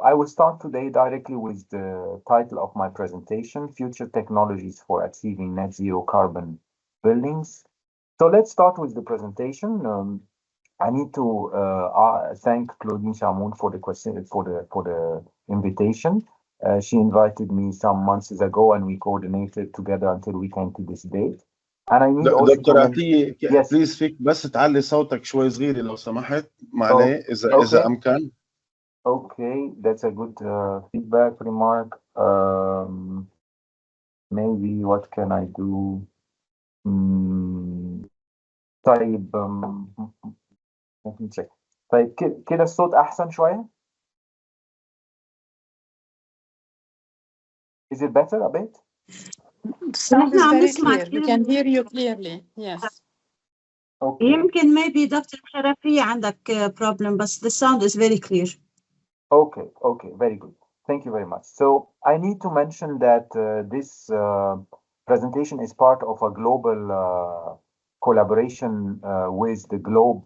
I will start today directly with the title of my presentation, Future Technologies for Achieving Net Zero Carbon Buildings. So let's start with the presentation. I need to thank Claudine Chamoun for the question, for the invitation. She invited me some months ago, and we coordinated together until we came to this date. And I need also to دكتور عطية yes. بليز فيك بس تعلي صوتك شوي صغيرة لو سمحت معليه إذا okay. أمكن. Okay, that's a good feedback remark. Maybe what can I do? طيب let me check. طيب كده الصوت أحسن شوية? Is it better a bit? Sound is very clear. We can hear you clearly. Yes. Okay. يمكن maybe دكتور شرفية عندك problem but the sound is very clear. Okay, very good. Thank you very much. So I need to mention that this presentation is part of a global collaboration with the GLOBE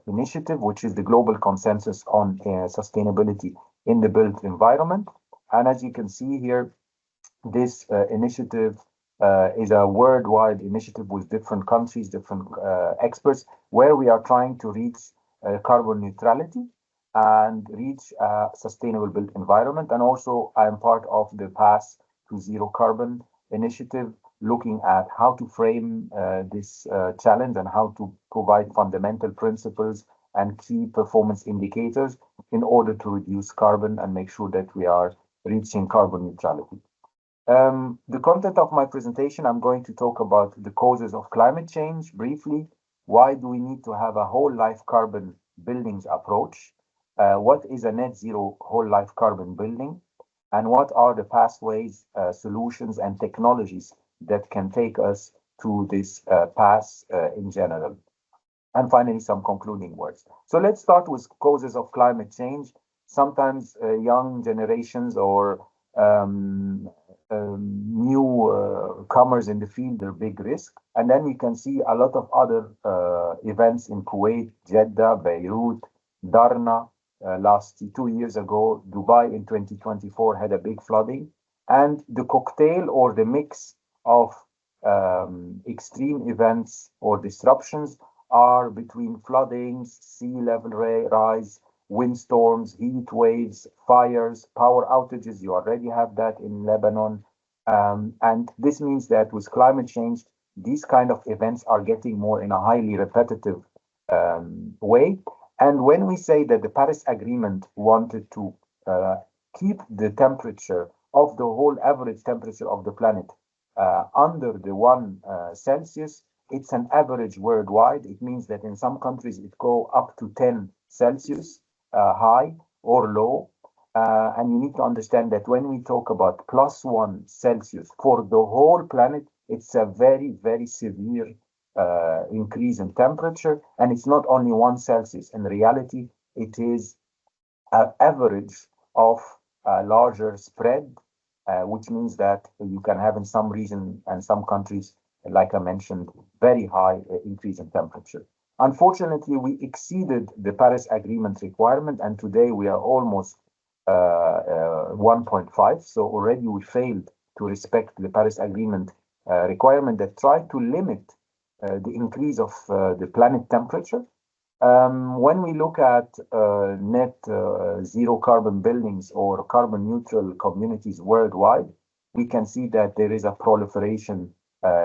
initiative, which is the global consensus on sustainability in the built environment. And as you can see here, this initiative is a worldwide initiative with different countries, different experts, where we are trying to reach carbon neutrality and reach a sustainable built environment. And also I am part of the Path to Zero Carbon initiative, looking at how to frame this challenge and how to provide fundamental principles and key performance indicators in order to reduce carbon and make sure that we are reaching carbon neutrality. The content of my presentation, I'm going to talk about the causes of climate change briefly. Why do we need to have a whole life carbon buildings approach? What is a net zero whole life carbon building? And what are the pathways, solutions, and technologies that can take us to this path in general? And finally, some concluding words. So let's start with causes of climate change. Sometimes young generations or new comers in the field, they're big risk. And then you can see a lot of other events in Kuwait, Jeddah, Beirut, Darna. Last 2 years ago, Dubai in 2024 had a big flooding. And the cocktail or the mix of extreme events or disruptions are between floodings, sea level rise, windstorms, heat waves, fires, power outages. You already have that in Lebanon. And this means that with climate change, these kind of events are getting more in a highly repetitive way. And when we say that the Paris Agreement wanted to keep the temperature of the whole average temperature of the planet under the 1 Celsius, it's an average worldwide. It means that in some countries it go up to 10 Celsius high or low. And you need to understand that when we talk about +1 Celsius for the whole planet, it's a very, very severe increase in temperature. And it's not only 1 Celsius. In reality, it is an average of a larger spread, which means that you can have in some region and some countries, like I mentioned, very high increase in temperature. Unfortunately, we exceeded the Paris Agreement requirement, and today we are almost 1.5. So already we failed to respect the Paris Agreement requirement that tried to limit the increase of the planet temperature. When we look at net zero carbon buildings or carbon neutral communities worldwide, we can see that there is a proliferation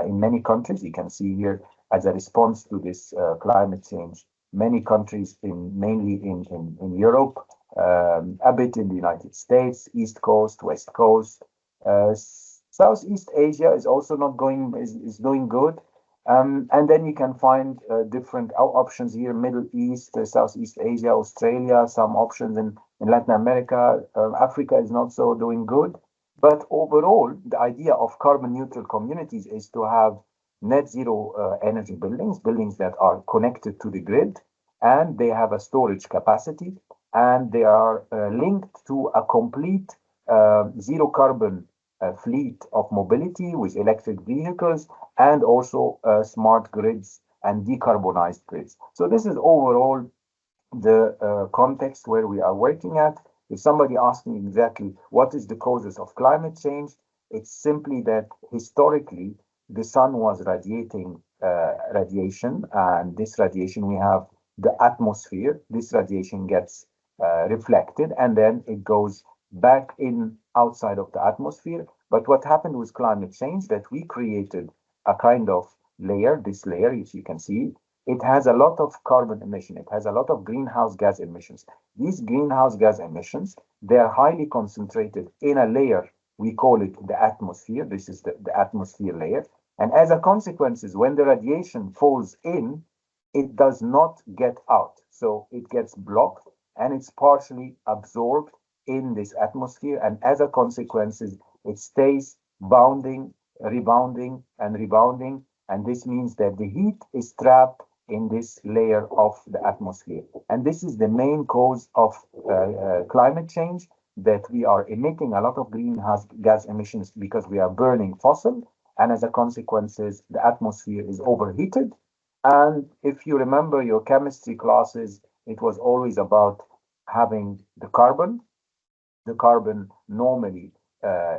in many countries. You can see here as a response to this climate change, many countries mainly in Europe, a bit in the United States, East Coast, West Coast. Southeast Asia is also not is doing good. And then you can find different options here, Middle East, Southeast Asia, Australia, some options in Latin America. Africa is not so doing good. But overall, the idea of carbon neutral communities is to have net zero energy buildings that are connected to the grid, and they have a storage capacity, and they are linked to a complete zero carbon fleet of mobility with electric vehicles and also smart grids and decarbonized grids. So this is overall the context where we are working at. if somebody asks me exactly what is the causes of climate change, it's simply that historically the sun was radiating radiation, and this radiation we have the atmosphere. This radiation gets reflected and then it goes back in outside of the atmosphere. But what happened with climate change, that we created a kind of layer, this layer, as you can see, it has a lot of carbon emission. It has a lot of greenhouse gas emissions. These greenhouse gas emissions, they are highly concentrated in a layer. We call it the atmosphere. This is the atmosphere layer. And as a consequence, when the radiation falls in, it does not get out. So it gets blocked and it's partially absorbed in this atmosphere. And as a consequence, it stays bounding, rebounding, and rebounding. And this means that the heat is trapped in this layer of the atmosphere. And this is the main cause of climate change, that we are emitting a lot of greenhouse gas emissions because we are burning fossil. And as a consequence, the atmosphere is overheated. And if you remember your chemistry classes, it was always about having the carbon. The carbon normally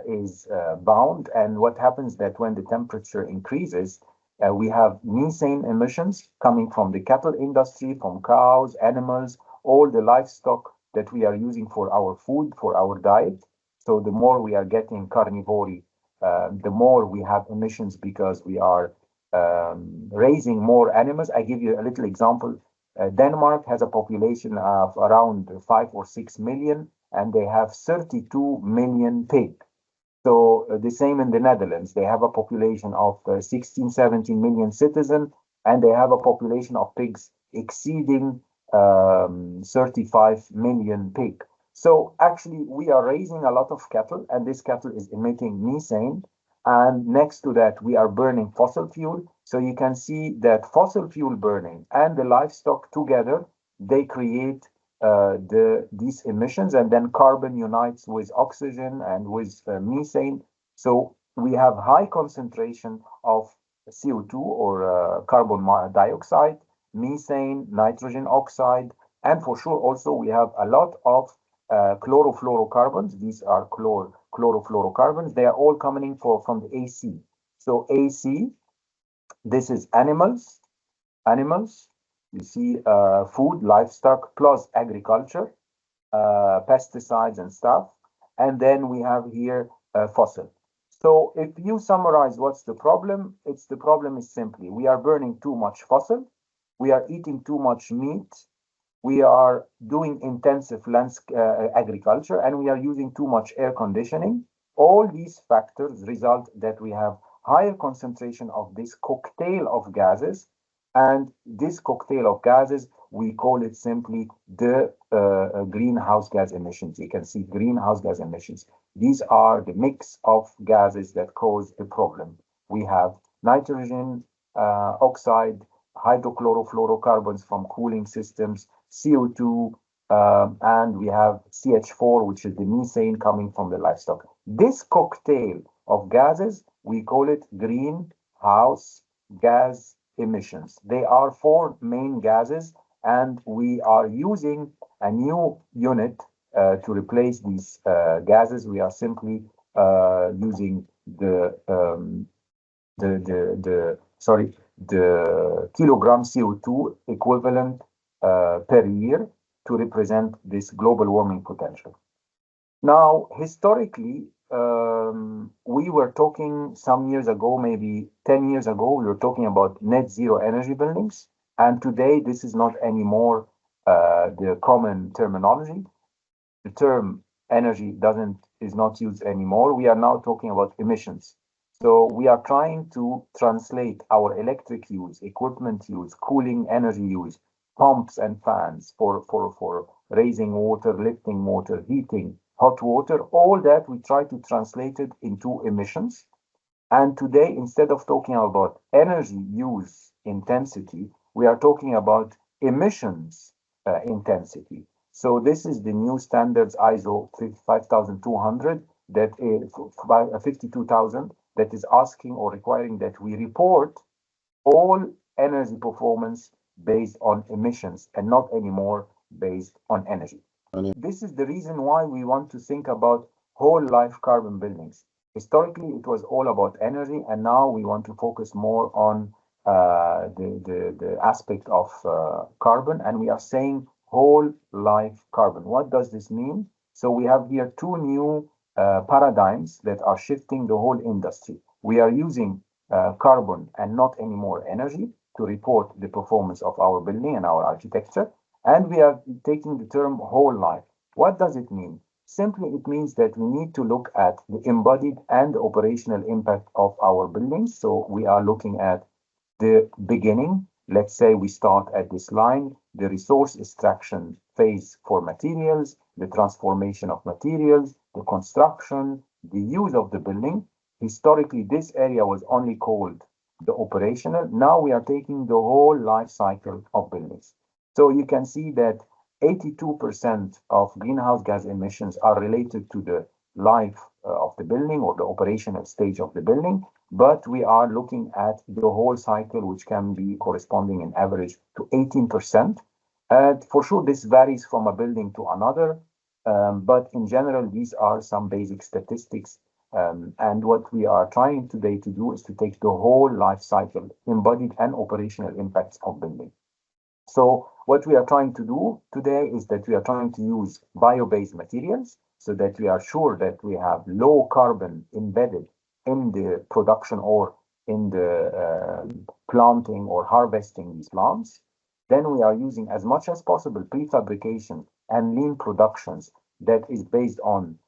is bound. And what happens that when the temperature increases, we have methane emissions coming from the cattle industry, from cows, animals, all the livestock that we are using for our food, for our diet. So the more we are getting carnivory, the more we have emissions because we are raising more animals. I give you a little example. Denmark has a population of around 5 or 6 million, and they have 32 million pig. So the same in the Netherlands. They have a population of 16, 17 million citizens, and they have a population of pigs exceeding 35 million pig. So actually, we are raising a lot of cattle, and this cattle is emitting methane. And next to that, we are burning fossil fuel. So you can see that fossil fuel burning and the livestock together, they create these emissions, and then carbon unites with oxygen and with methane. So we have high concentration of CO2 or carbon dioxide, methane, nitrogen oxide, and for sure also we have a lot of chlorofluorocarbons. These are chlorofluorocarbons. They are all coming from the AC. So AC, this is animals. You see food, livestock, plus agriculture, pesticides and stuff. And then we have here fossil. So if you summarize what's the problem, the problem is simply we are burning too much fossil, we are eating too much meat, we are doing intensive agriculture, and we are using too much air conditioning. All these factors result that we have higher concentration of this cocktail of gases. And this cocktail of gases, we call it simply the greenhouse gas emissions. You can see greenhouse gas emissions. These are the mix of gases that cause the problem. We have nitrogen oxide, hydrochlorofluorocarbons from cooling systems, CO2, and we have CH4, which is the methane coming from the livestock. This cocktail of gases, we call it greenhouse gas emissions. They are 4 main gases, and we are using a new unit to replace these gases. We are simply using the kilogram CO2 equivalent per year to represent this global warming potential. Now, historically, we were talking some years ago, maybe 10 years ago, we were talking about net zero energy buildings. And today, this is not anymore the common terminology. The term energy is not used anymore. We are now talking about emissions. So we are trying to translate our electric use, equipment use, cooling energy use, pumps and fans for raising water, lifting water, heating, hot water, all that we try to translate it into emissions. And today, instead of talking about energy use intensity, we are talking about emissions intensity. So this is the new standards ISO 5200 that is 52,000 that is asking or requiring that we report all energy performance based on emissions and not anymore based on energy. This is the reason why we want to think about whole life carbon buildings. Historically, it was all about energy, and now we want to focus more on the aspect of carbon, and we are saying whole life carbon. What does this mean? So we have here two new paradigms that are shifting the whole industry. We are using carbon and not anymore energy to report the performance of our building and our architecture. And we are taking the term whole life. What does it mean? Simply, it means that we need to look at the embodied and operational impact of our buildings. So we are looking at the beginning. Let's say we start at this line, the resource extraction phase for materials, the transformation of materials, the construction, the use of the building. Historically, this area was only called the operational. Now we are taking the whole life cycle of buildings. So you can see that 82% of greenhouse gas emissions are related to the life of the building or the operational stage of the building, but we are looking at the whole cycle, which can be corresponding in average to 18%. For sure, this varies from a building to another, but in general, these are some basic statistics. And what we are trying today to do is to take the whole life cycle, embodied and operational impacts of building. So what we are trying to do today is that we are trying to use bio-based materials so that we are sure that we have low carbon embedded in the production or in the planting or harvesting these plants. Then we are using as much as possible prefabrication and lean productions that is based on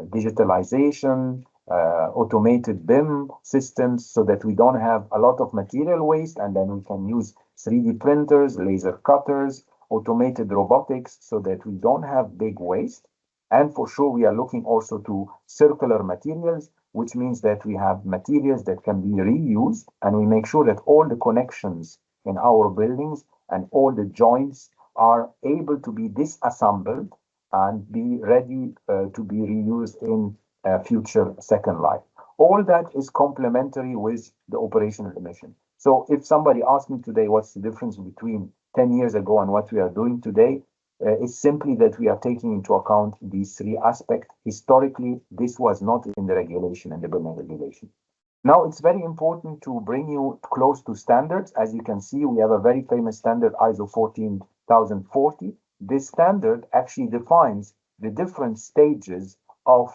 digitalization, automated BIM systems so that we don't have a lot of material waste, and then we can use 3D printers, laser cutters, automated robotics so that we don't have big waste. And for sure, we are looking also to circular materials, which means that we have materials that can be reused, and we make sure that all the connections in our buildings and all the joints are able to be disassembled and be ready to be reused in future second life. All that is complementary with the operational emission. So if somebody asked me today what's the difference between 10 years ago and what we are doing today, it's simply that we are taking into account these three aspects. Historically, this was not in the regulation and the building regulation. Now, it's very important to bring you close to standards. As you can see, we have a very famous standard, ISO 14040. This standard actually defines the different stages of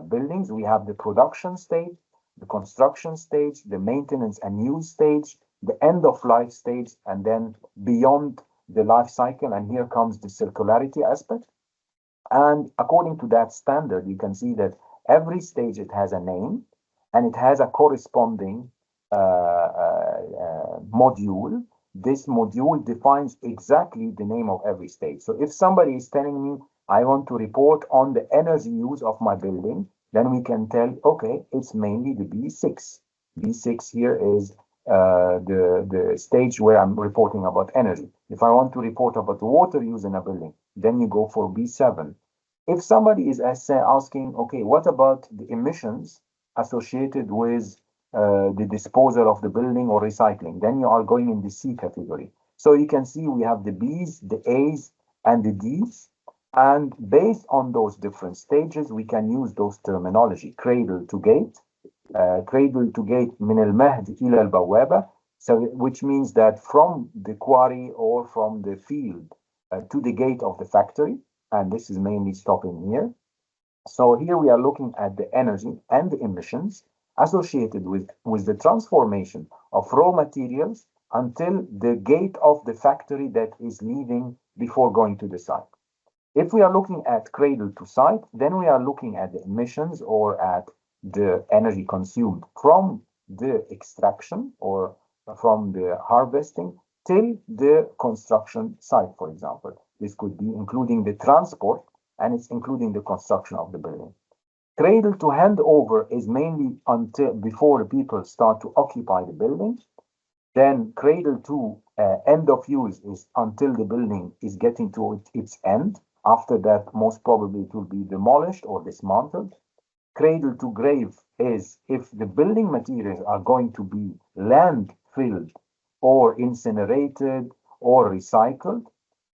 buildings. We have the production stage, the construction stage, the maintenance and use stage, the end of life stage, and then beyond the life cycle. And here comes the circularity aspect. And according to that standard, you can see that every stage, it has a name and it has a corresponding module. This module defines exactly the name of every stage. So if somebody is telling me, I want to report on the energy use of my building, then we can tell, okay, it's mainly the B6. B6 here is the stage where I'm reporting about energy. If I want to report about the water use in a building, then you go for B7. If somebody is asking, okay, what about the emissions associated with the disposal of the building or recycling, then you are going in the C category. So you can see we have the B's, the A's, and the D's. And based on those different stages, we can use those terminology, cradle to gate, من المهد إلى البوابة, so which means that from the quarry or from the field to the gate of the factory, and this is mainly stopping here. So here we are looking at the energy and the emissions associated with the transformation of raw materials until the gate of the factory that is leaving before going to the site. If we are looking at cradle to site, then we are looking at the emissions or at the energy consumed from the extraction or from the harvesting till the construction site, for example. This could be including the transport, and it's including the construction of the building. Cradle to handover is mainly until before the people start to occupy the building. Then cradle to end of use is until the building is getting to its end. After that, most probably it will be demolished or dismantled. Cradle to grave is if the building materials are going to be landfilled or incinerated or recycled.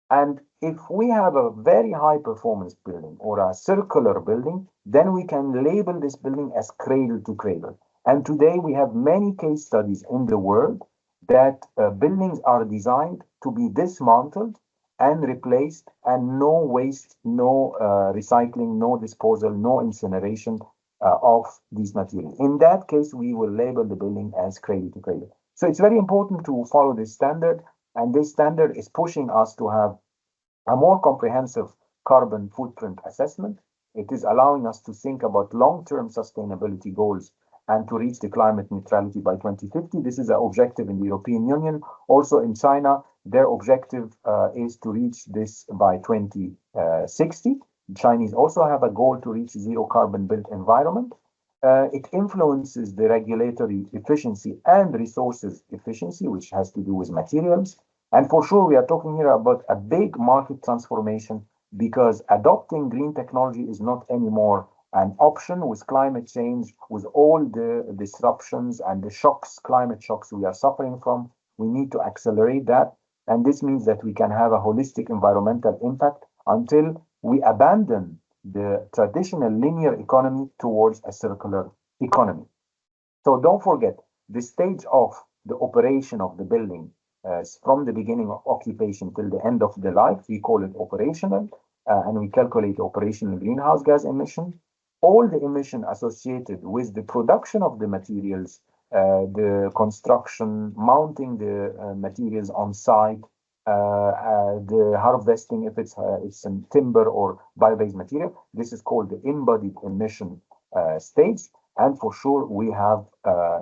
And if we have a very high performance building or a circular building, then we can label this building as cradle to cradle. And today we have many case studies in the world that buildings are designed to be dismantled and replaced, and no waste, no recycling, no disposal, no incineration of these materials. In that case, we will label the building as cradle to cradle. So it's very important to follow this standard, and this standard is pushing us to have a more comprehensive carbon footprint assessment. It is allowing us to think about long-term sustainability goals and to reach the climate neutrality by 2050. This is an objective in the European Union. Also in China, their objective is to reach this by 2060. The Chinese also have a goal to reach zero carbon built environment. It influences the regulatory efficiency and resources efficiency, which has to do with materials. And for sure, we are talking here about a big market transformation, because adopting green technology is not anymore an option with climate change, with all the disruptions and the shocks, climate shocks we are suffering from. We need to accelerate that. And this means that we can have a holistic environmental impact until we abandon the traditional linear economy towards a circular economy. So don't forget, the stage of the operation of the building, from the beginning of occupation till the end of the life, we call it operational, and we calculate operational greenhouse gas emission. All the emission associated with the production of the materials, the construction, mounting the materials on site, the harvesting, if it's in timber or bio-based material, this is called the embodied emission stage. And for sure, we have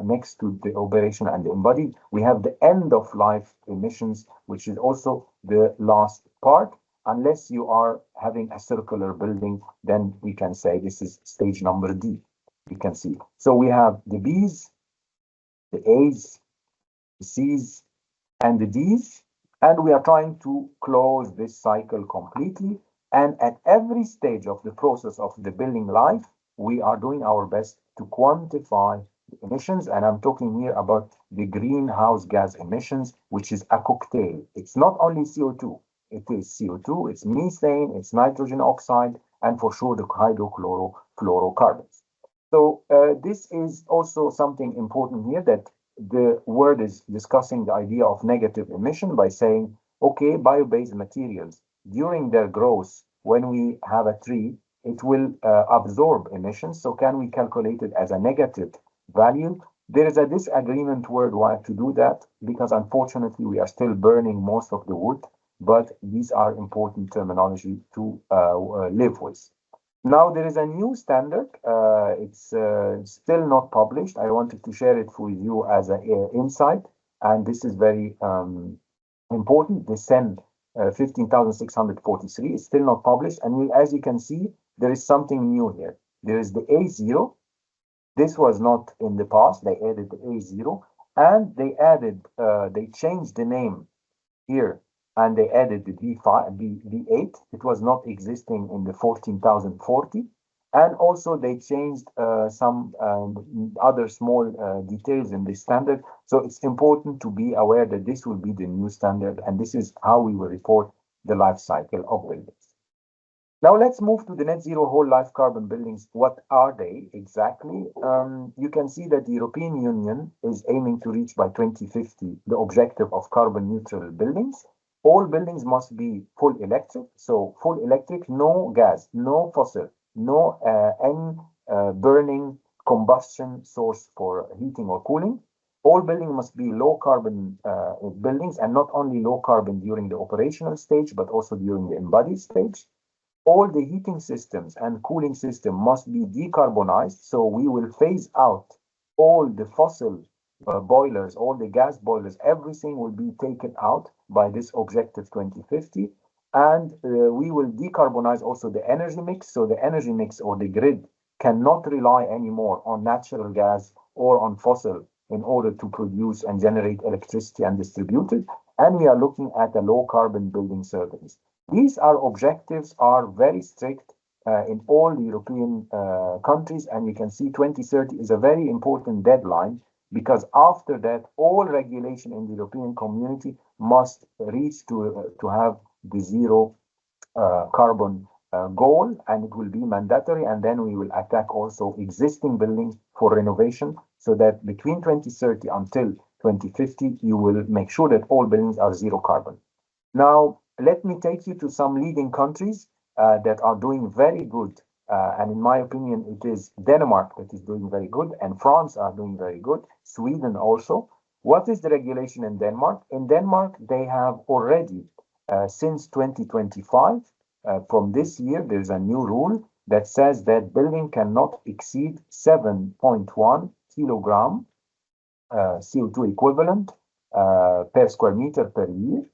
next to the operation and the embodied, we have the end of life emissions, which is also the last part. Unless you are having a circular building, then we can say this is stage number D. You can see. So we have the B's, the A's, the C's, and the D's, and we are trying to close this cycle completely. And at every stage of the process of the building life, we are doing our best to quantify the emissions. And I'm talking here about the greenhouse gas emissions, which is a cocktail. It's not only CO2. It is CO2, it's methane, it's nitrogen oxide, and for sure the hydrochlorofluorocarbons. So this is also something important here, that the world is discussing the idea of negative emission by saying, okay, bio-based materials, during their growth, when we have a tree, it will absorb emissions. So can we calculate it as a negative value? There is a disagreement worldwide to do that, because unfortunately we are still burning most of the wood, but these are important terminology to live with. Now there is a new standard. It's still not published. I wanted to share it with you as an insight, and this is very important. The cend 15643 is still not published, and as you can see, there is something new here. There is the A0. This was not in the past. They added the A0, and they changed the name here, and they added the B8. It was not existing in the 14,040. And also they changed some other small details in this standard. So it's important to be aware that this will be the new standard, and this is how we will report the life cycle of buildings. Now let's move to the net zero whole life carbon buildings. What are they exactly? You can see that the European Union is aiming to reach by 2050 the objective of carbon neutral buildings. All buildings must be full electric. So full electric, no gas, no fossil, no any burning combustion source for heating or cooling. All buildings must be low carbon buildings, and not only low carbon during the operational stage, but also during the embodied stage. All the heating systems and cooling system must be decarbonized. So we will phase out all the fossil boilers, all the gas boilers, everything will be taken out by this objective 2050. And we will decarbonize also the energy mix. So the energy mix or the grid cannot rely anymore on natural gas or on fossil in order to produce and generate electricity and distribute it. And we are looking at a low carbon building service. These objectives are very strict in all European countries, and you can see 2030 is a very important deadline, because after that, all regulation in the European community must reach to have the zero carbon goal, and it will be mandatory. And then we will attack also existing buildings for renovation, so that between 2030 until 2050, you will make sure that all buildings are zero carbon. Now, let me take you to some leading countries that are doing very good. And in my opinion, it is Denmark that is doing very good, and France are doing very good, Sweden also. What is the regulation in Denmark? In Denmark, they have already, since 2025, from this year, there's a new rule that says that building cannot exceed 7.1 kilogram CO2 equivalent per square meter per year.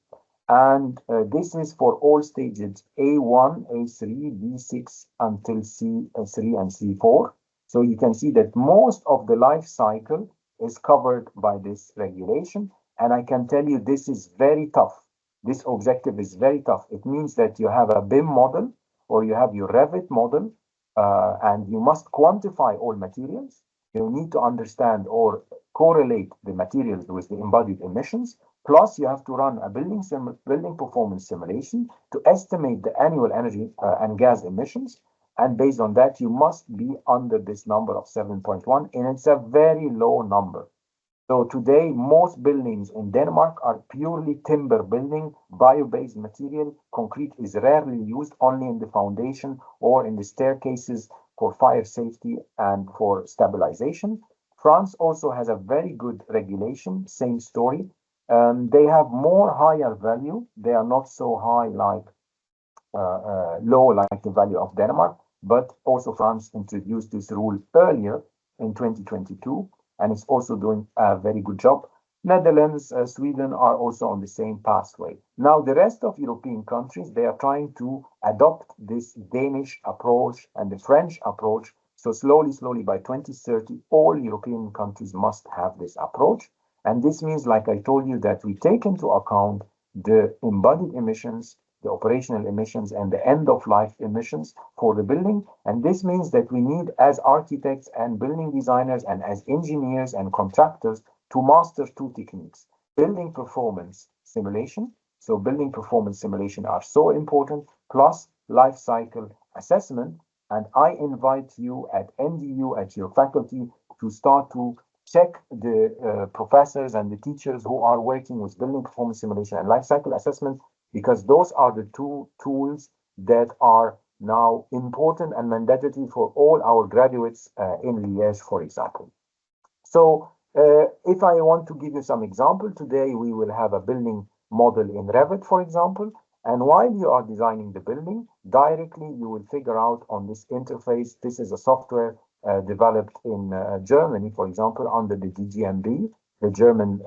And this is for all stages A1, A3, B6 until C3 and C4. So you can see that most of the life cycle is covered by this regulation. And I can tell you this is very tough. This objective is very tough. It means that you have a BIM model or you have your Revit model, and you must quantify all materials. You need to understand or correlate the materials with the embodied emissions. Plus, you have to run a building performance simulation to estimate the annual energy and gas emissions. And based on that, you must be under this number of 7.1, and it's a very low number. So today, most buildings in Denmark are purely timber building, bio-based material. Concrete is rarely used, only in the foundation or in the staircases for fire safety and for stabilization. France also has a very good regulation, same story. They have more higher value. They are not so high like low like the value of Denmark, but also France introduced this rule earlier in 2022, and it's also doing a very good job. Netherlands, Sweden are also on the same pathway. Now, the rest of European countries, they are trying to adopt this Danish approach and the French approach. So slowly, by 2030, all European countries must have this approach. And this means, like I told you, that we take into account the embodied emissions, the operational emissions, and the end-of-life emissions for the building. And this means that we need, as architects and building designers and as engineers and contractors, to master two techniques: building performance simulation. So building performance simulation are so important, plus life cycle assessment. And I invite you at NDU, at your faculty, to start to check the professors and the teachers who are working with building performance simulation and life cycle assessment, because those are the two tools that are now important and mandatory for all our graduates in Liège, for example. So if I want to give you some example, today we will have a building model in Revit, for example. And while you are designing the building, directly you will figure out on this interface, this is a software developed in Germany, for example, under the DGMB, the German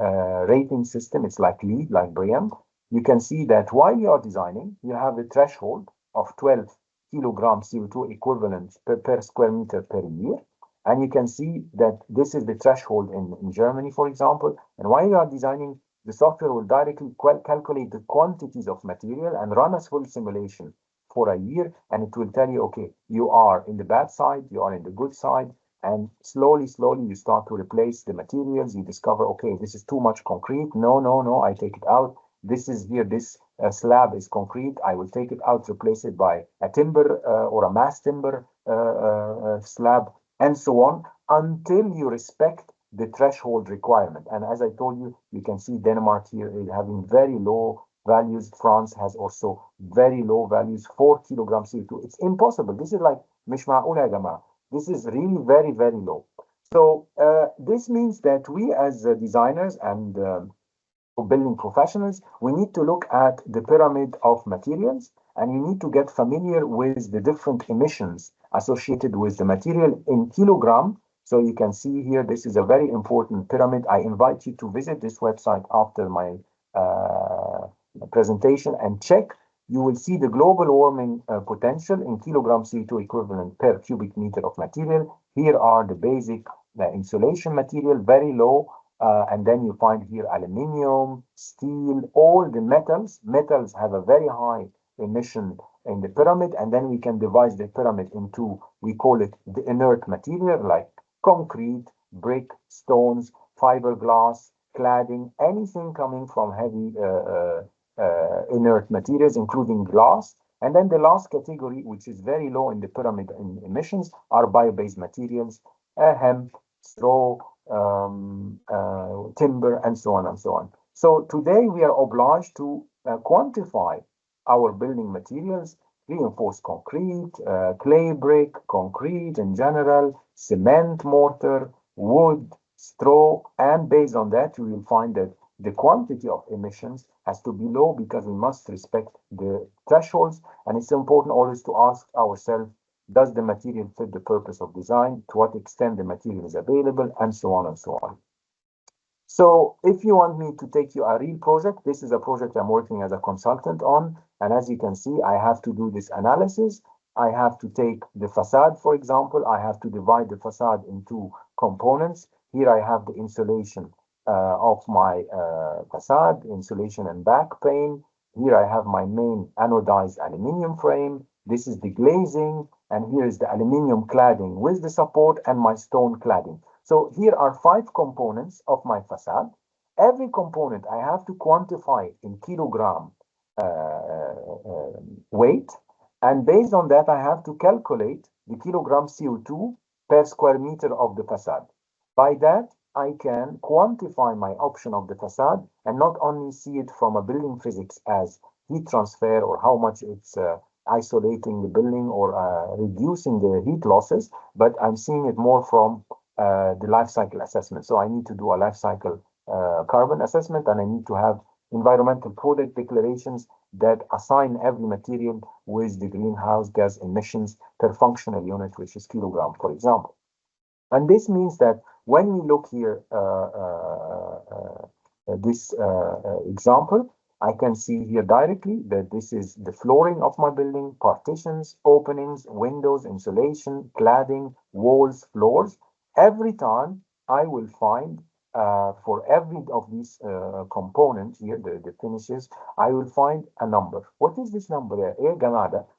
rating system. It's like LEED, like BREEAM. You can see that while you are designing, you have a threshold of 12 kilogram CO2 equivalent per square meter per year. And you can see that this is the threshold in Germany, for example. And while you are designing, the software will directly calculate the quantities of material and run a full simulation for a year. And it will tell you, okay, you are in the bad side, you are in the good side. And slowly, you start to replace the materials. You discover, okay, this is too much concrete. No, I take it out. This is here, this slab is concrete. I will take it out, replace it by a timber or a mass timber slab, and so on, until you respect the threshold requirement. And as I told you, you can see Denmark here is having very low values. France has also very low values, 4 kilograms CO2. It's impossible. This is like مش معقول يا جماعة. This is really very, very low. So this means that we as designers and building professionals, we need to look at the pyramid of materials, and you need to get familiar with the different emissions associated with the material in kilogram. So you can see here, this is a very important pyramid. I invite you to visit this website after my presentation and check. You will see the global warming potential in kilogram CO2 equivalent per cubic meter of material. Here are the basic insulation material, very low. And then you find here aluminium, steel, all the metals. Metals have a very high emission in the pyramid, and then we can divide the pyramid into, we call it the inert material, like concrete, brick, stones, fiberglass, cladding, anything coming from heavy inert materials, including glass. And then the last category, which is very low in the pyramid in emissions, are bio-based materials, hemp, straw, timber, and so on and so on. So today we are obliged to quantify our building materials, reinforced concrete, clay brick, concrete in general, cement, mortar, wood, straw, and based on that, we will find that the quantity of emissions has to be low because we must respect the thresholds. And it's important always to ask ourselves, does the material fit the purpose of design? To what extent the material is available, and so on and so on. So if you want me to take you a real project, this is a project I'm working as a consultant on. And as you can see, I have to do this analysis. I have to take the facade, for example. I have to divide the facade into components. Here I have the insulation of my facade, insulation and back pane. Here I have my main anodized aluminum frame. This is the glazing, and here is the aluminum cladding with the support and my stone cladding. So here are 5 components of my facade. Every component I have to quantify in kilogram weight, and based on that I have to calculate the kilogram CO2 per square meter of the facade. By that I can quantify my option of the facade and not only see it from a building physics as heat transfer or how much it's isolating the building or reducing the heat losses, but I'm seeing it more from the life cycle assessment. So I need to do a life cycle carbon assessment, and I need to have environmental product declarations that assign every material with the greenhouse gas emissions per functional unit, which is kilogram, for example. And this means that when we look here, this example, I can see here directly that this is the flooring of my building, partitions, openings, windows, insulation, cladding, walls, floors. Every time I will find for every of these components here, the finishes, I will find a number. What is this number?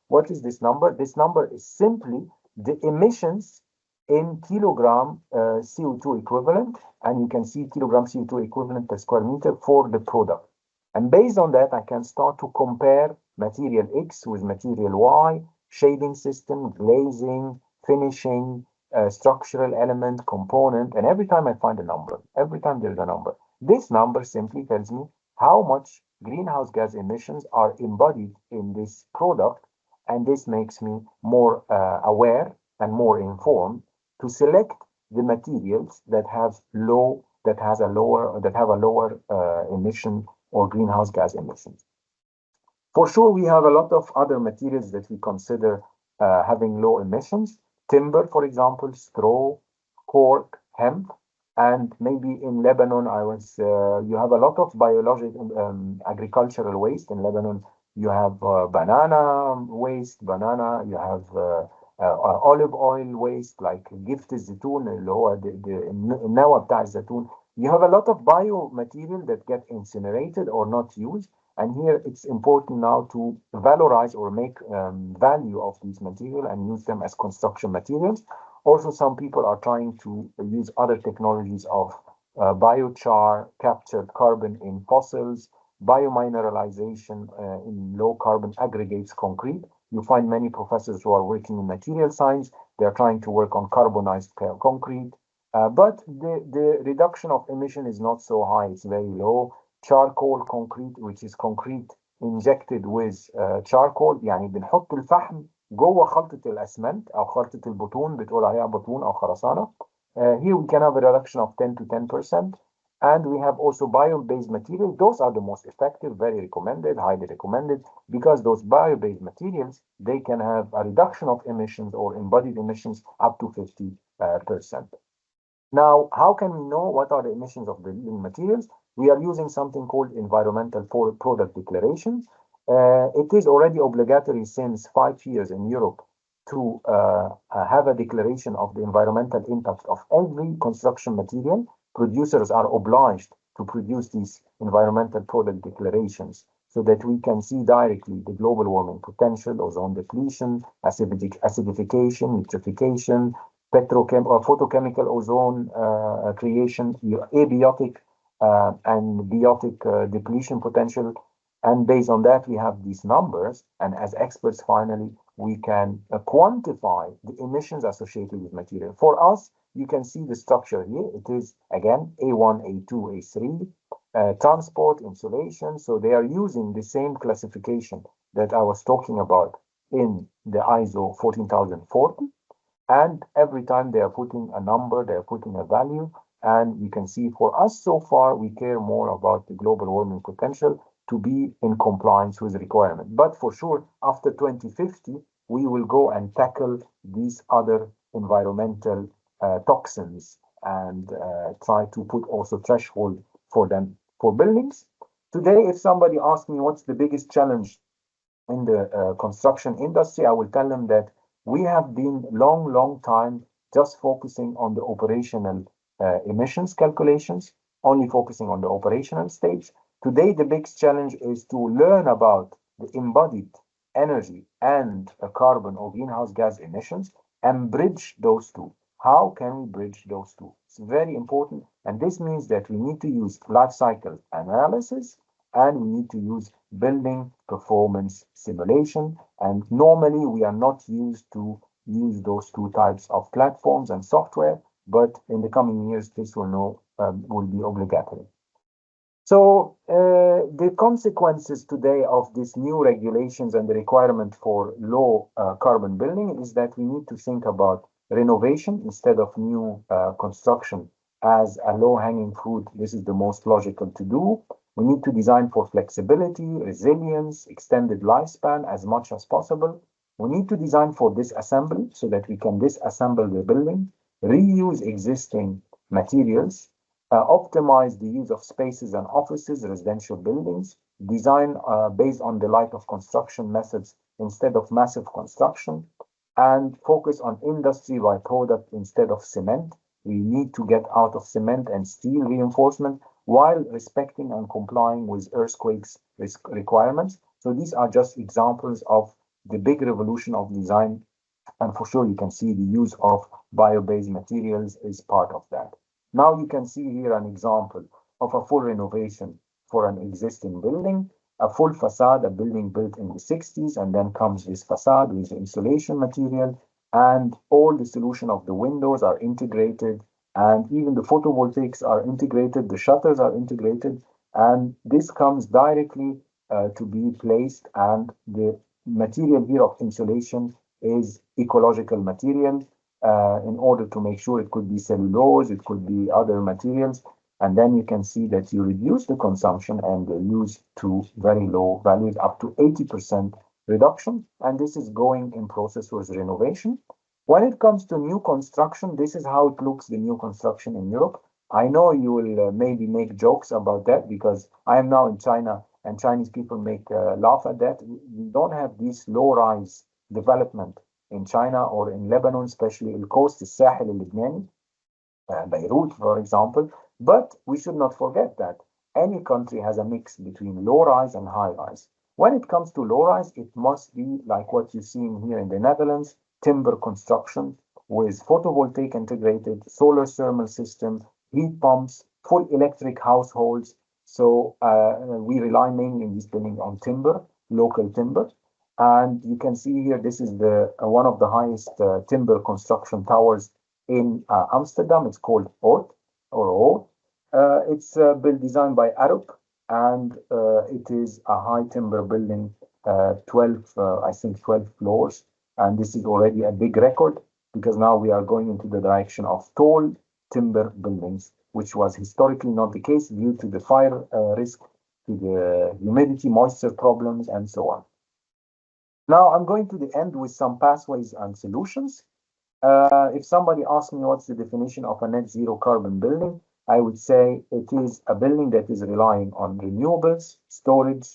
What is this number? This number is simply the emissions in kilogram CO2 equivalent, and you can see kilogram CO2 equivalent per square meter for the product. And based on that, I can start to compare material X with material Y, shading system, glazing, finishing, structural element, component, and every time I find a number, every time there's a number, this number simply tells me how much greenhouse gas emissions are embodied in this product, and this makes me more aware and more informed to select the materials that have a lower emission or greenhouse gas emissions. For sure, we have a lot of other materials that we consider having low emissions. Timber, for example, straw, cork, hemp, and maybe in Lebanon, you have a lot of biological agricultural waste. In Lebanon, you have banana waste, you have olive oil waste, like gift الزيتون اللي هو النوى بتاع الزيتون. You have a lot of biomaterial that get incinerated or not used. And here it's important now to valorize or make value of these materials and use them as construction materials. Also, some people are trying to use other technologies of biochar, captured carbon in fossils, biomineralization in low carbon aggregates concrete. You find many professors who are working in material science. They're trying to work on carbonized concrete. But the reduction of emission is not so high. It's very low. Charcoal concrete, which is concrete injected with charcoal. يعني بنحط الفحم جوه خلطة الأسمنت أو خلطة البطون، بتقول عليها بطون أو خرسانة. Here we can have a reduction of 10 to 10%. And we have also bio-based materials. Those are the most effective, very recommended, highly recommended, because those bio-based materials, they can have a reduction of emissions or embodied emissions up to 50%. Now, how can we know what are the emissions of building materials? We are using something called environmental product declaration. It is already obligatory since 5 years in Europe to have a declaration of the environmental impact of every construction material. Producers are obliged to produce these environmental product declarations so that we can see directly the global warming potential, ozone depletion, acidification, eutrophication, or photochemical ozone creation, abiotic and biotic depletion potential, And based on that, we have these numbers. And as experts, finally, we can quantify the emissions associated with material. For us, you can see the structure here. It is, again, A1, A2, A3, transport, insulation. So they are using the same classification that I was talking about in the ISO 14040. And every time they are putting a number, they are putting a value. And you can see for us so far, we care more about the global warming potential to be in compliance with the requirement. But for sure, after 2050, we will go and tackle these other environmental toxins and try to put also threshold for them. For buildings, today, if somebody asks me what's the biggest challenge in the construction industry, I will tell them that we have been long time just focusing on the operational emissions calculations, only focusing on the operational stage. Today, the big challenge is to learn about the embodied energy and carbon or greenhouse gas emissions and bridge those two. How can we bridge those two? It's very important. And this means that we need to use life cycle analysis and we need to use building performance simulation. And normally we are not used to use those two types of platforms and software, but in the coming years, this will be obligatory. So the consequences today of these new regulations and the requirement for low carbon building is that we need to think about renovation instead of new construction as a low-hanging fruit. This is the most logical to do. We need to design for flexibility, resilience, extended lifespan as much as possible. We need to design for disassembly so that we can disassemble the building, reuse existing materials, optimize the use of spaces and offices, residential buildings, design based on the life of construction methods instead of massive construction, and focus on industry by product instead of cement. We need to get out of cement and steel reinforcement while respecting and complying with earthquakes risk requirements. So these are just examples of the big revolution of design. And for sure, you can see the use of bio-based materials is part of that. Now you can see here an example of a full renovation for an existing building, a full facade, a building built in the 60s, and then comes this facade with insulation material, and all the solution of the windows are integrated, and even the photovoltaics are integrated, the shutters are integrated, and this comes directly to be placed, and the material here of insulation is ecological material in order to make sure it could be cellulose, it could be other materials, and then you can see that you reduce the consumption and the use to very low values, up to 80% reduction, and this is going in process with renovation. When it comes to new construction, this is how it looks, the new construction in Europe. I know you will maybe make jokes about that because I am now in China and Chinese people make laugh at that. We don't have this low-rise development in China or in Lebanon, especially the coast, the Sahel al-Lebanese, Beirut, for example. But we should not forget that any country has a mix between low-rise and high-rise. When it comes to low-rise, it must be like what you're seeing here in the Netherlands, timber construction with photovoltaic integrated, solar thermal system, heat pumps, full electric households. So we rely mainly in this building on timber, local timber. And you can see here, this is the one of the highest timber construction towers in Amsterdam. It's called Oort, or Oort. It's built designed by Arup, and it is a high timber building, 12 floors. And this is already a big record because now we are going into the direction of tall timber buildings, which was historically not the case due to the fire risk, to the humidity, moisture problems, and so on. Now I'm going to the end with some pathways and solutions. If somebody asks me what's the definition of a net zero carbon building, I would say it is a building that is relying on renewables, storage,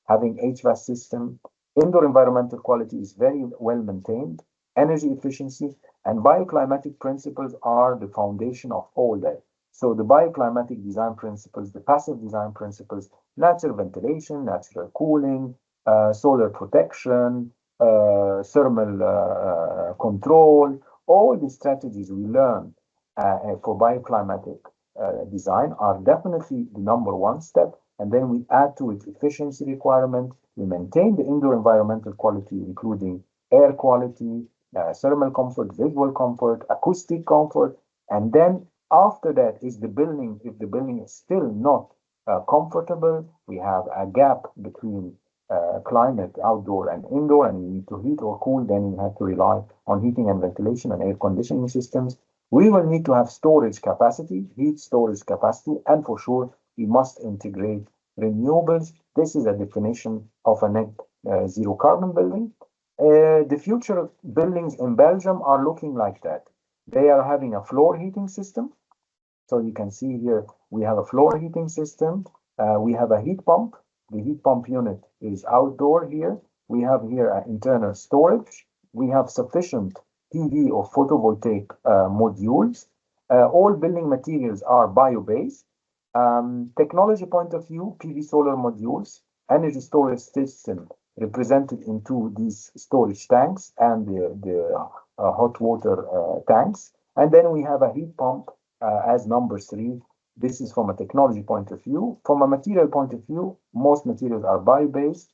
having HVAC system, indoor environmental quality is very well maintained, energy efficiency, and bioclimatic principles are the foundation of all that. So the bioclimatic design principles, the passive design principles, natural ventilation, natural cooling, solar protection, thermal control, all the strategies we learn for bioclimatic design are definitely the number one step. and then we add to it efficiency requirement. We maintain the indoor environmental quality, including air quality, thermal comfort, visual comfort, acoustic comfort, and then after that is the building. If the building is still not comfortable, we have a gap between climate outdoor and indoor, and you need to heat or cool, then you have to rely on heating and ventilation and air conditioning systems. We will need to have storage capacity, heat storage capacity, and for sure, we must integrate renewables. This is a definition of a net zero carbon building. The future buildings in Belgium are looking like that. They are having a floor heating system. So you can see here, we have a floor heating system. We have a heat pump. The heat pump unit is outdoor here. We have here an internal storage. We have sufficient PV or photovoltaic modules. All building materials are bio-based. Technology point of view, PV solar modules, energy storage system represented into these storage tanks and the hot water tanks. And then we have a heat pump as number 3. This is from a technology point of view. From a material point of view, most materials are bio-based,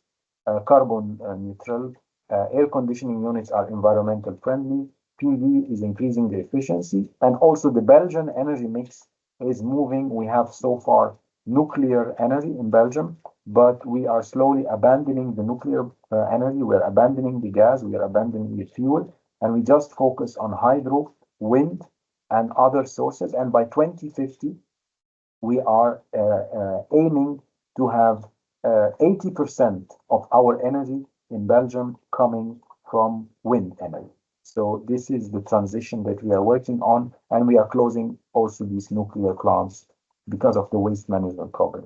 carbon neutral. Air conditioning units are environmental friendly. PV is increasing the efficiency. And also the Belgian energy mix is moving. We have so far nuclear energy in Belgium, but we are slowly abandoning the nuclear energy. We're abandoning the gas. We are abandoning the fuel. And we just focus on hydro, wind, and other sources. And by 2050, we are aiming to have 80% of our energy in Belgium coming from wind energy. So this is the transition that we are working on, and we are closing also these nuclear plants because of the waste management problem.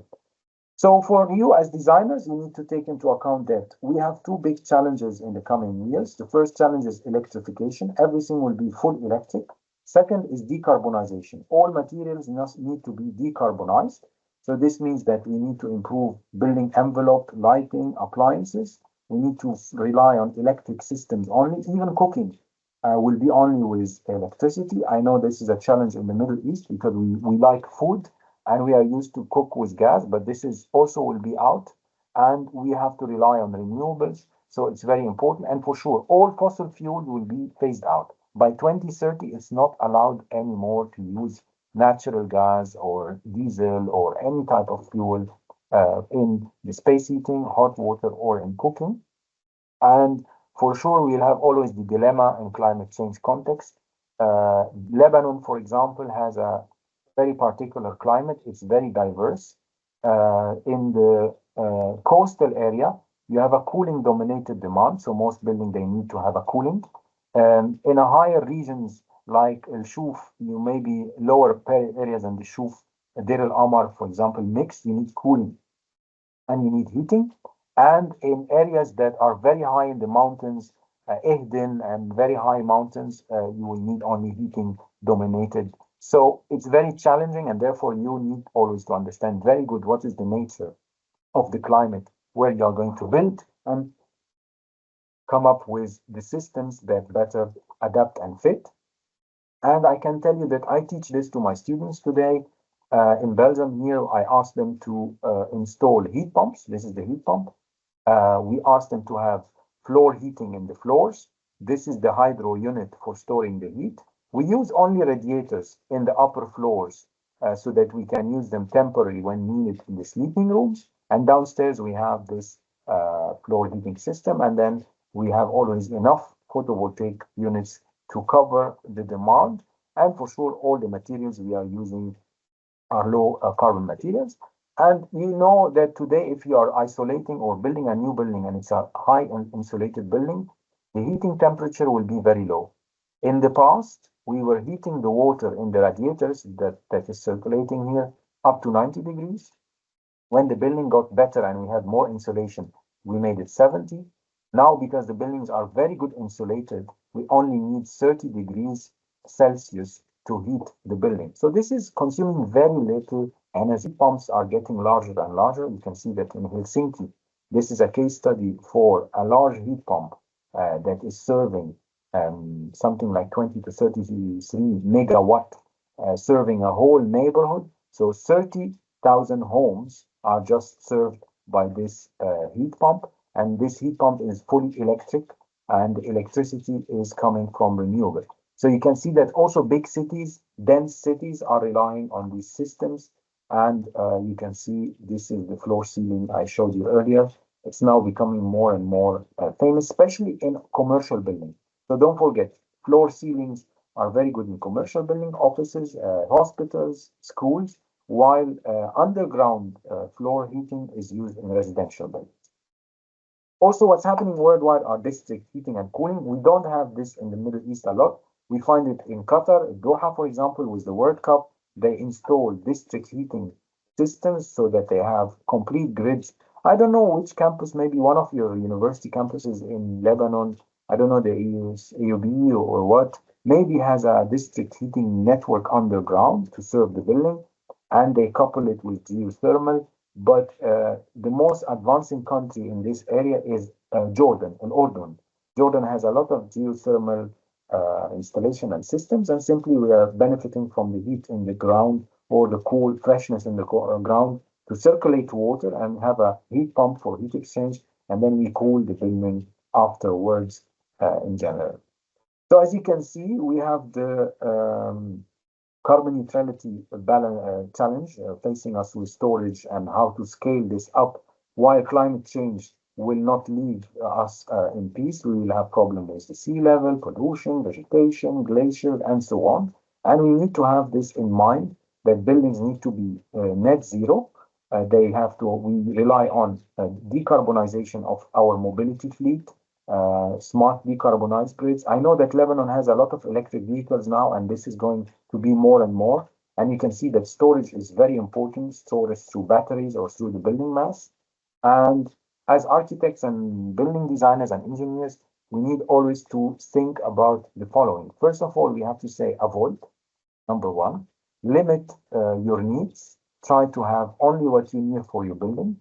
So for you as designers, you need to take into account that we have 2 big challenges in the coming years. The first challenge is electrification. Everything will be full electric. Second is decarbonization. All materials need to be decarbonized. So this means that we need to improve building envelope, lighting, appliances. We need to rely on electric systems only. Even cooking will be only with electricity. I know this is a challenge in the Middle East because we like food and we are used to cook with gas, but this is also will be out, and we have to rely on renewables. So it's very important. And for sure, all fossil fuel will be phased out. By 2030, it's not allowed anymore to use natural gas or diesel or any type of fuel in the space heating, hot water, or in cooking. And for sure, we'll have always the dilemma in climate change context. Lebanon, for example, has a very particular climate. It's very diverse. In the coastal area, you have a cooling dominated demand. So most buildings, they need to have a cooling. In a higher regions like El Shuf, you may be lower areas than the Shuf, Deir el Amar, for example, mixed, you need cooling and you need heating. And in areas that are very high in the mountains, Ehdin and very high mountains, you will need only heating dominated. So it's very challenging, and therefore you need always to understand very good what is the nature of the climate where you are going to build, and come up with the systems that better adapt and fit. And I can tell you that I teach this to my students today. In Belgium here, I ask them to install heat pumps. This is the heat pump. We ask them to have floor heating in the floors. This is the hydro unit for storing the heat. We use only radiators in the upper floors so that we can use them temporarily when needed in the sleeping rooms. And downstairs, we have this floor heating system. And then we have always enough photovoltaic units to cover the demand. And for sure, all the materials we are using are low carbon materials. And you know that today, if you are isolating or building a new building and it's a high insulated building, the heating temperature will be very low. In the past, we were heating the water in the radiators that is circulating here up to 90 degrees. When the building got better and we had more insulation, we made it 70. Now, because the buildings are very good insulated, we only need 30 degrees Celsius to heat the building. So this is consuming very little energy. Pumps are getting larger and larger. You can see that in Helsinki. This is a case study for a large heat pump that is serving something like 20 to 33 megawatt, serving a whole neighborhood. So 30,000 homes are just served by this heat pump, and this heat pump is fully electric, and electricity is coming from renewable. So you can see that also big cities, dense cities, are relying on these systems. And you can see this is the floor ceiling I showed you earlier. It's now becoming more and more famous, especially in commercial buildings. So don't forget, floor ceilings are very good in commercial building, offices, hospitals, schools, while underground floor heating is used in residential buildings. Also, what's happening worldwide are district heating and cooling. We don't have this in the Middle East a lot. We find it in Qatar, Doha, for example, with the World Cup. They install district heating systems so that they have complete grids. I don't know which campus, maybe one of your university campuses in Lebanon, I don't know, the AUB or what, maybe has a district heating network underground to serve the building, and they couple it with geothermal. But the most advancing country in this area is Jordan, and Urdun. Jordan has a lot of geothermal installation and systems, and simply we are benefiting from the heat in the ground or the cool freshness in the ground to circulate water and have a heat pump for heat exchange, and then we cool the building afterwards in general. So as you can see, we have the carbon neutrality challenge facing us with storage and how to scale this up, while climate change will not leave us in peace. We will have problems with the sea level, pollution, vegetation, glaciers, and so on. And we need to have this in mind, that buildings need to be net zero. We rely on decarbonization of our mobility fleet, smart decarbonized grids. I know that Lebanon has a lot of electric vehicles now, and this is going to be more and more. And you can see that storage is very important, storage through batteries or through the building mass. And as architects and building designers and engineers, we need always to think about the following. First of all, we have to say avoid, number one. Limit your needs. Try to have only what you need for your building.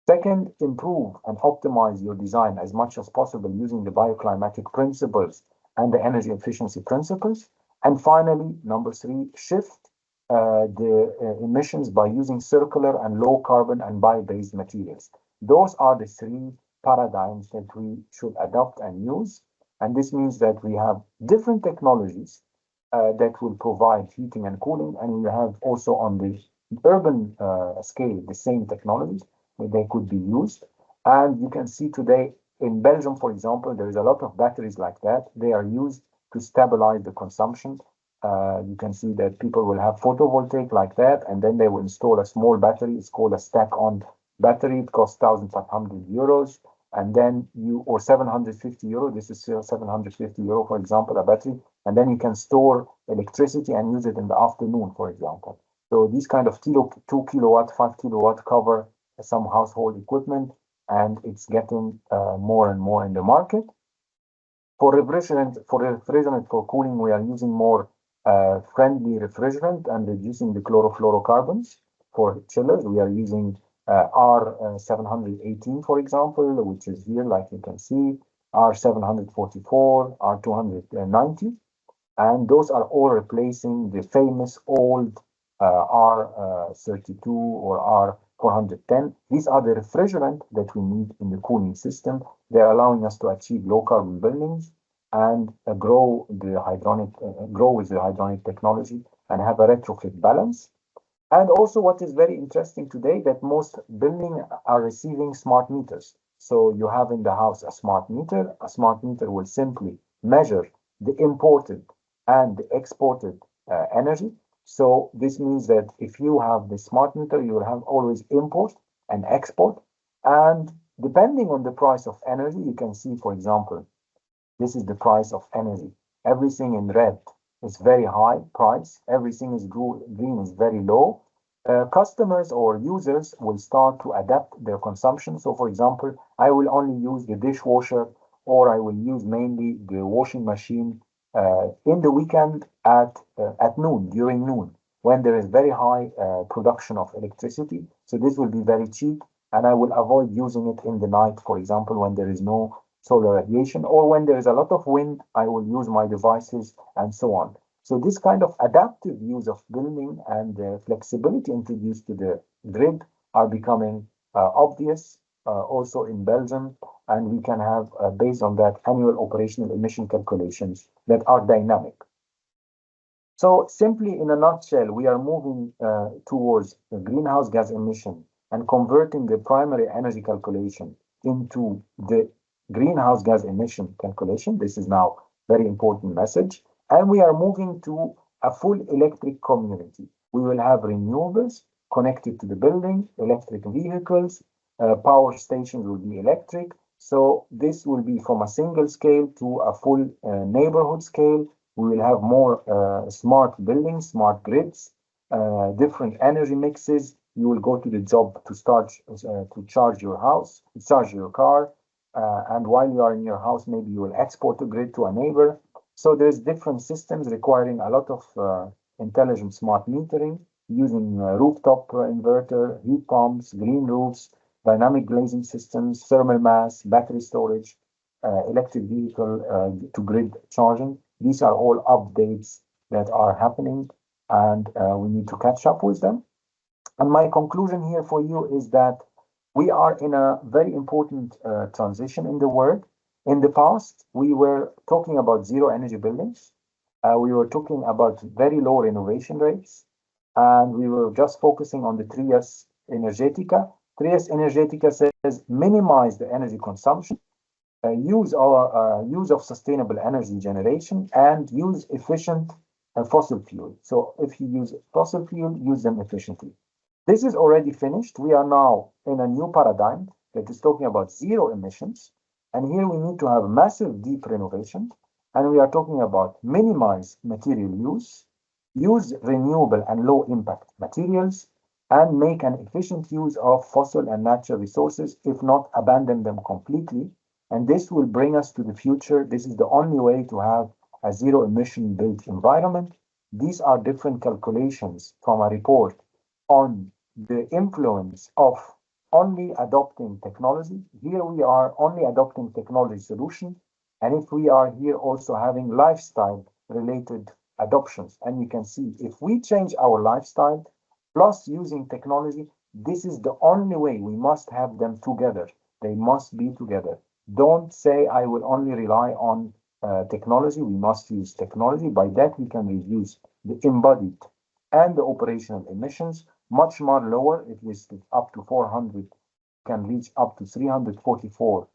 Second, improve and optimize your design as much as possible using the bioclimatic principles and the energy efficiency principles. And finally, number three, shift the emissions by using circular and low carbon and bio-based materials. Those are the three paradigms that we should adopt and use. And this means that we have different technologies that will provide heating and cooling, and we have also on the urban scale the same technologies. They could be used. And you can see today in Belgium, for example, there is a lot of batteries like that. They are used to stabilize the consumption. You can see that people will have photovoltaic like that, and then they will install a small battery. It's called a stack-on battery. It costs 1,500 euros. And then or 750 euro. This is 750 euro, for example, a battery. And then you can store electricity and use it in the afternoon, for example. So these kind of 2 kilowatt, 5 kilowatt cover some household equipment, and it's getting more and more in the market. For refrigerant, for cooling, we are using more friendly refrigerant and reducing the chlorofluorocarbons. For chillers, we are using R718, for example, which is here, like you can see, R744, R290, and those are all replacing the famous old R32 or R410. These are the refrigerant that we need in the cooling system. They're allowing us to achieve low carbon buildings and grow with the hydronic technology and have a retrofit balance. And also what is very interesting today, that most buildings are receiving smart meters. So you have in the house a smart meter. A smart meter will simply measure the imported and the exported energy. So this means that if you have the smart meter, you will have always import and export. And depending on the price of energy, you can see, for example, this is the price of energy. Everything in red is very high price. Everything is green is very low. Customers or users will start to adapt their consumption. So, for example, I will only use the dishwasher, or I will use mainly the washing machine in the weekend at noon, during noon, when there is very high production of electricity. So this will be very cheap, and I will avoid using it in the night, for example, when there is no solar radiation, or when there is a lot of wind, I will use my devices and so on. So this kind of adaptive use of building and the flexibility introduced to the grid are becoming obvious also in Belgium, and we can have, based on that, annual operational emission calculations that are dynamic. So simply in a nutshell, we are moving towards the greenhouse gas emission and converting the primary energy calculation into the greenhouse gas emission calculation. This is now very important message. And we are moving to a full electric community. We will have renewables connected to the building, electric vehicles, power stations will be electric. So this will be from a single scale to a full neighborhood scale. We will have more smart buildings, smart grids, different energy mixes. You will go to the job to start to charge your house, charge your car, and while you are in your house, maybe you will export a grid to a neighbor. So there's different systems requiring a lot of intelligent smart metering using rooftop inverter, heat pumps, green roofs, dynamic glazing systems, thermal mass, battery storage, electric vehicle to grid charging. These are all updates that are happening, and we need to catch up with them. And my conclusion here for you is that we are in a very important transition in the world. In the past, we were talking about zero energy buildings. We were talking about very low renovation rates, and we were just focusing on the Trias Energetica. Trias Energetica says minimize the energy consumption, use of sustainable energy generation, and use efficient fossil fuel. So if you use fossil fuel, use them efficiently. This is already finished. We are now in a new paradigm that is talking about zero emissions. And here we need to have massive deep renovation. And we are talking about minimize material use renewable and low impact materials, and make an efficient use of fossil and natural resources, if not abandon them completely. And this will bring us to the future. This is the only way to have a zero emission built environment. These are different calculations from a report on the influence of only adopting technology. Here we are only adopting technology solution. And if we are here also having lifestyle related adoptions, and you can see if we change our lifestyle plus using technology, this is the only way. We must have them together. They must be together. Don't say I will only rely on technology. We must use technology. By that, we can reduce the embodied and the operational emissions much more lower. It is up to 400, can reach up to 344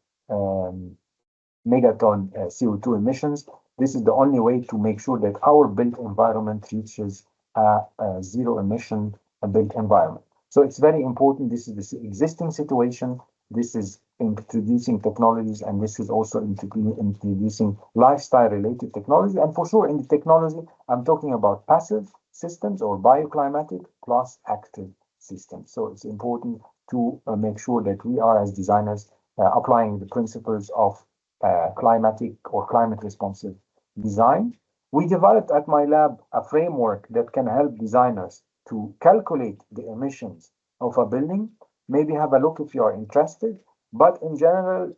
megaton CO2 emissions. This is the only way to make sure that our built environment reaches a zero emission built environment. So it's very important. This is the existing situation. This is introducing technologies, and this is also introducing lifestyle related technology. And for sure, in the technology, I'm talking about passive systems or bioclimatic plus active systems. So it's important to make sure that we are, as designers, applying the principles of climatic or climate responsive design. We developed at my lab a framework that can help designers to calculate the emissions of a building. Maybe have a look if you are interested. But in general,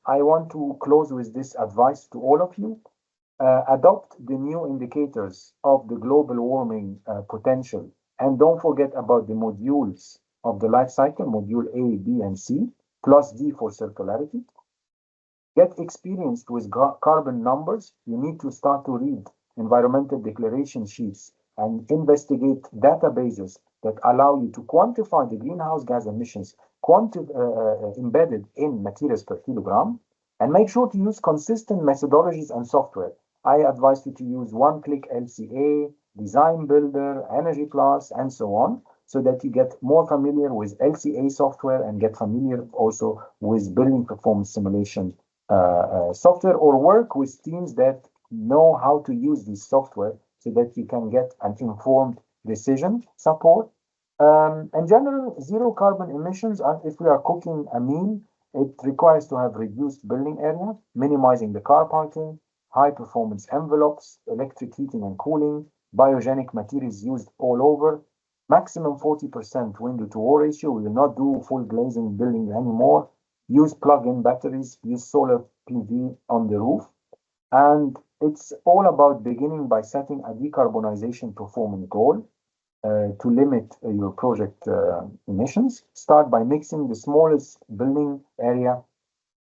I want to close with this advice to all of you. Adopt the new indicators of the global warming potential. And don't forget about the modules of the life cycle, module A, B, and C, plus D for circularity. Get experienced with carbon numbers. You need to start to read environmental declaration sheets and investigate databases that allow you to quantify the greenhouse gas emissions embedded in materials per kilogram, and make sure to use consistent methodologies and software. I advise you to use one-click LCA, Design Builder, Energy Plus, and so on, so that you get more familiar with LCA software and get familiar also with building performance simulation software, or work with teams that know how to use this software so that you can get an informed decision support. In general, zero carbon emissions, if we are cooking a meal, it requires to have reduced building area, minimizing the car parking, high performance envelopes, electric heating and cooling, biogenic materials used all over, maximum 40% window to wall ratio. We will not do full glazing building anymore. Use plug-in batteries, use solar PV on the roof. And it's all about beginning by setting a decarbonization performance goal. to limit your project emissions, start by mixing the smallest building area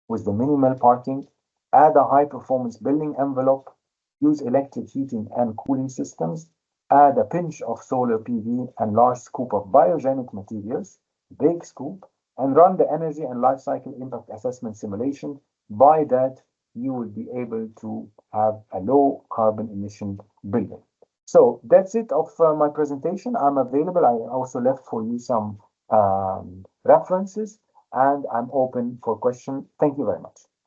with the minimal parking, add a high-performance building envelope, use electric heating and cooling systems, add a pinch of solar PV and large scoop of biogenic materials, big scoop, and run the energy and life cycle impact assessment simulation. By that, you will be able to have a low carbon emission building. So that's it of my presentation. I'm available. I also left for you some references, and I'm open for questions. Thank you very much.